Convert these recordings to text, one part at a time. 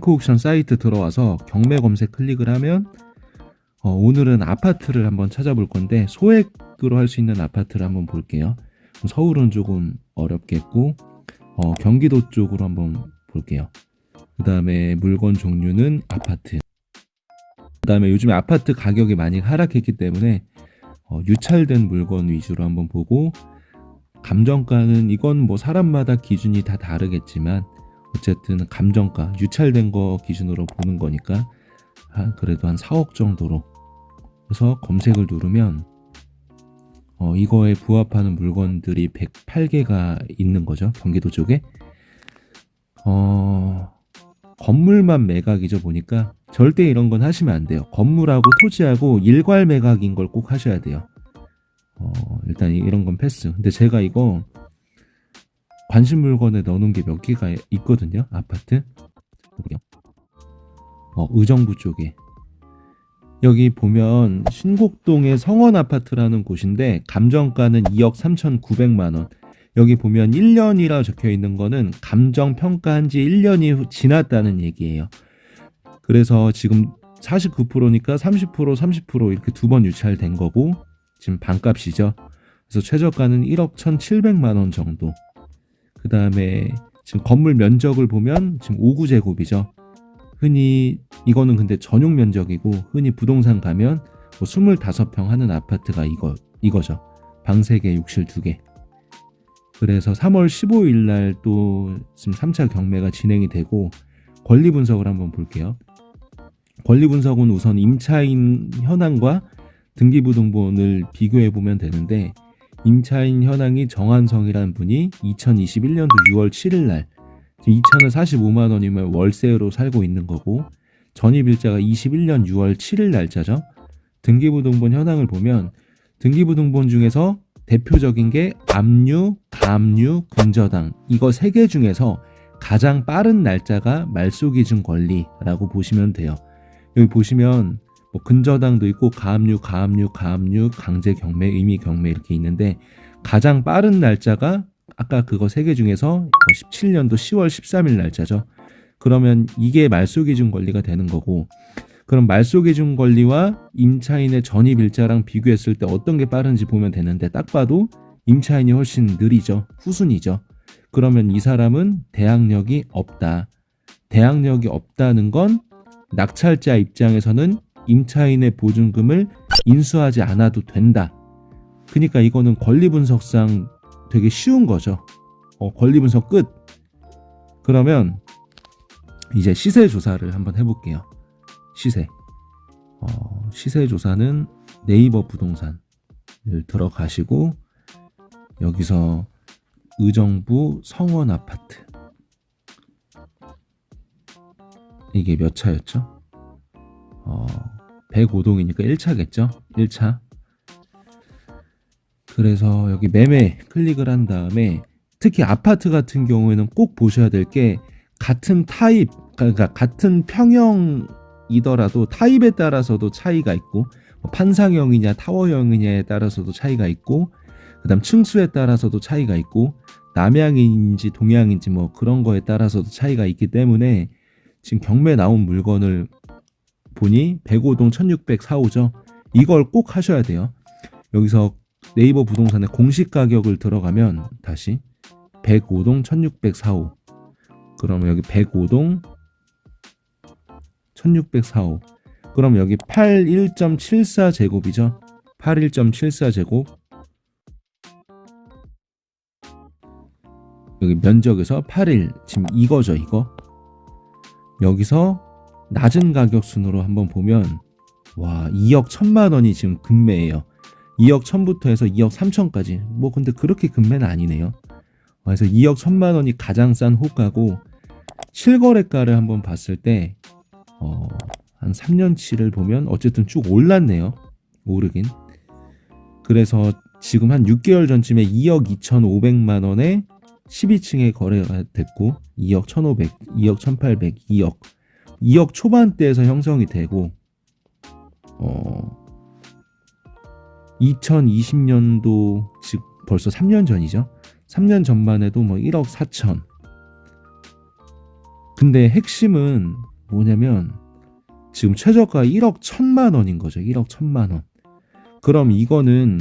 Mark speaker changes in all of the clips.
Speaker 1: 에코옥션 사이트 들어와서 경매 검색 클릭을 하면 오늘은 아파트를 한번 찾아볼 건데 소액으로 할 수 있는 아파트를 한번 볼게요. 서울은 조금 어렵겠고 경기도 쪽으로 한번 볼게요. 그 다음에 물건 종류는 아파트. 그 다음에 요즘에 아파트 가격이 많이 하락했기 때문에 유찰된 물건 위주로 한번 보고, 감정가는 이건 뭐 사람마다 기준이 다 다르겠지만 어쨌든 감정가, 유찰된 거 기준으로 보는 거니까 그래도 한 4억 정도로 해서 검색을 누르면 이거에 부합하는 물건들이 108개가 있는 거죠. 경기도 쪽에. 건물만 매각이죠. 보니까 절대 이런 건 하시면 안 돼요. 건물하고 토지하고 일괄 매각인 걸 꼭 하셔야 돼요. 일단 이런 건 패스. 근데 제가 이거 관심 물건에 넣어놓은 게 몇 개가 있거든요. 아파트. 의정부 쪽에. 여기 보면 신곡동의 성원 아파트라는 곳인데 감정가는 2억 3,900만 원. 여기 보면 1년이라 적혀 있는 거는 감정 평가한 지 1년이 지났다는 얘기예요. 그래서 지금 49%니까 30%, 30% 이렇게 두 번 유찰된 거고 지금 반값이죠. 그래서 최저가는 1억 1,700만 원 정도. 그 다음에 지금 건물 면적을 보면 지금 5구제곱이죠. 흔히 이거는 근데 전용 면적이고 흔히 부동산 가면 뭐 25평 하는 아파트가 이거죠. 방 3개, 욕실 2개. 그래서 3월 15일 날 또 지금 3차 경매가 진행이 되고, 권리 분석을 한번 볼게요. 권리 분석은 우선 임차인 현황과 등기부등본을 비교해 보면 되는데, 임차인 현황이 정한성이라는 분이 2021년도 6월 7일 날 2,045만 원이면 월세로 살고 있는 거고, 전입일자가 21년 6월 7일 날짜죠. 등기부등본 현황을 보면 등기부등본 중에서 대표적인 게 압류, 가압류, 근저당, 이거 3개 중에서 가장 빠른 날짜가 말소기준 권리라고 보시면 돼요. 여기 보시면 뭐 근저당도 있고 가압류, 강제 경매, 의미 경매 이렇게 있는데, 가장 빠른 날짜가 아까 그거 3개 중에서 17년도 10월 13일 날짜죠. 그러면 이게 말소기준 권리가 되는 거고, 그럼 말소기준 권리와 임차인의 전입일자랑 비교했을 때 어떤 게 빠른지 보면 되는데, 딱 봐도 임차인이 훨씬 느리죠. 후순이죠. 그러면 이 사람은 대항력이 없다. 대항력이 없다는 건 낙찰자 입장에서는 임차인의 보증금을 인수하지 않아도 된다. 그러니까 이거는 권리 분석상 되게 쉬운 거죠. 권리 분석 끝. 그러면 이제 시세 조사를 한번 해볼게요. 시세 조사는 네이버 부동산을 들어가시고, 여기서 의정부 성원 아파트, 이게 몇 차였죠? 105동이니까 1차겠죠? 1차. 그래서 여기 매매 클릭을 한 다음에, 특히 아파트 같은 경우에는 꼭 보셔야 될 게, 같은 타입, 그러니까 같은 평형이더라도 타입에 따라서도 차이가 있고, 판상형이냐 타워형이냐에 따라서도 차이가 있고, 그 다음 층수에 따라서도 차이가 있고, 남향인지 동향인지 뭐 그런 거에 따라서도 차이가 있기 때문에, 지금 경매 나온 물건을 보니 105동 1604호죠. 이걸 꼭 하셔야 돼요. 여기서 네이버 부동산의 공시 가격을 들어가면 다시 105동 1604호. 그러면 여기 105동 1604호. 그럼 여기 81.74제곱이죠. 81.74제곱. 여기 면적에서 8일. 지금 이거죠, 이거. 여기서 낮은 가격 순으로 한번 보면, 와, 2억 1천만 원이 지금 금매예요. 2억 1천부터 해서 2억 3천까지. 뭐 근데 그렇게 금매는 아니네요. 그래서 2억 1천만 원이 가장 싼 호가고, 실거래가를 한번 봤을 때 한 3년치를 보면 어쨌든 쭉 올랐네요. 오르긴. 그래서 지금 한 6개월 전쯤에 2억 2,500만 원에 12층에 거래가 됐고, 2억 1,500, 2억 1,800, 2억 초반대에서 형성이 되고, 2020년도 즉 벌써 3년 전이죠. 3년 전만 해도 뭐 1억 4천. 근데 핵심은 뭐냐면 지금 최저가 1억 1천만 원인 거죠. 1억 1천만 원. 그럼 이거는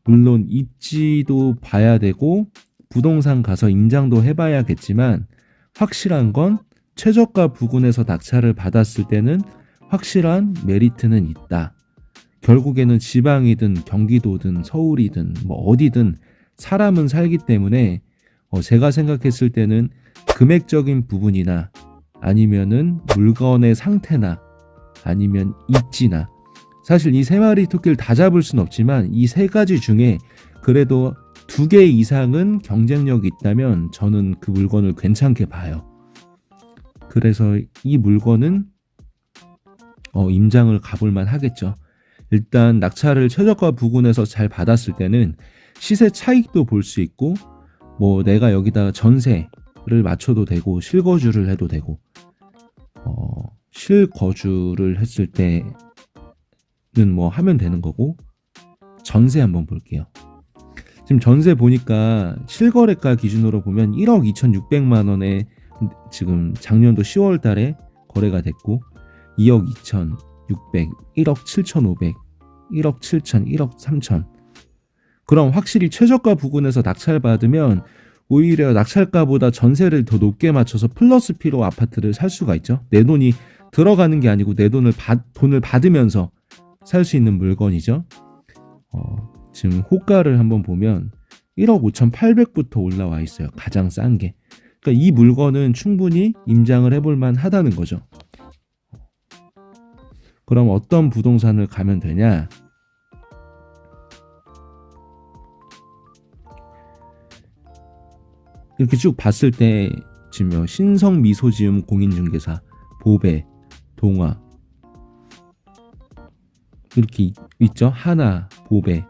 Speaker 1: 물론 입지도 봐야 되고 부동산 가서 임장도 해봐야겠지만 확실한 건 최저가 부근에서 낙찰을 받았을 때는 확실한 메리트는 있다. 결국에는 지방이든 경기도든 서울이든 뭐 어디든 사람은 살기 때문에 제가 생각했을 때는 금액적인 부분이나 아니면은 물건의 상태나 아니면 입지나 사실 이 세 마리 토끼를 다 잡을 순 없지만 이 세 가지 중에 그래도 2개 이상은 경쟁력이 있다면 저는 그 물건을 괜찮게 봐요. 그래서 이 물건은 임장을 가볼만 하겠죠. 일단 낙찰을 최저가 부근에서 잘 받았을 때는 시세 차익도 볼 수 있고 뭐 내가 여기다가 전세를 맞춰도 되고 실거주를 해도 되고 실거주를 했을 때는 뭐 하면 되는 거고 전세 한번 볼게요. 지금 전세 보니까 실거래가 기준으로 보면 1억 2,600만 원에 지금 작년도 10월 달에 거래가 됐고 2억 2,600, 1억 7,500, 1억 7천, 1억 3천. 그럼 확실히 최저가 부근에서 낙찰받으면 오히려 낙찰가보다 전세를 더 높게 맞춰서 플러스 P로 아파트를 살 수가 있죠. 내 돈이 들어가는 게 아니고 내 돈을 받으면서 살 수 있는 물건이죠. 지금 호가를 한번 보면 1억 5,800부터 올라와 있어요. 가장 싼 게. 그러니까 이 물건은 충분히 임장을 해볼 만하다는 거죠. 그럼 어떤 부동산을 가면 되냐? 이렇게 쭉 봤을 때 지금 신성미소지음 공인중개사, 보배, 동화 이렇게 있죠. 하나, 보배,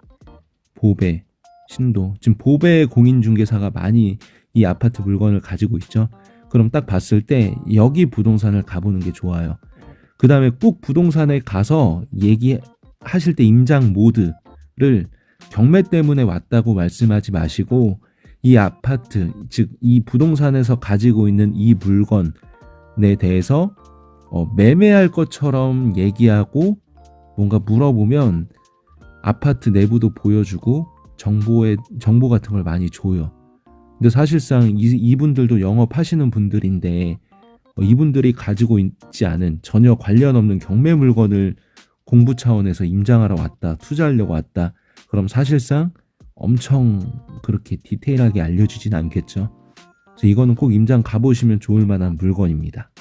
Speaker 1: 신도. 지금 보배 공인중개사가 많이 이 아파트 물건을 가지고 있죠. 그럼 딱 봤을 때 여기 부동산을 가보는 게 좋아요. 그 다음에 꼭 부동산에 가서 얘기하실 때 임장 모드를 경매 때문에 왔다고 말씀하지 마시고 이 아파트, 즉 이 부동산에서 가지고 있는 이 물건에 대해서 매매할 것처럼 얘기하고 뭔가 물어보면 아파트 내부도 보여주고 정보 같은 걸 많이 줘요. 근데 사실상 이분들도 영업하시는 분들인데 이분들이 가지고 있지 않은 전혀 관련 없는 경매 물건을 공부 차원에서 임장하러 왔다, 투자하려고 왔다. 그럼 사실상 엄청 그렇게 디테일하게 알려주진 않겠죠. 그래서 이거는 꼭 임장 가보시면 좋을 만한 물건입니다.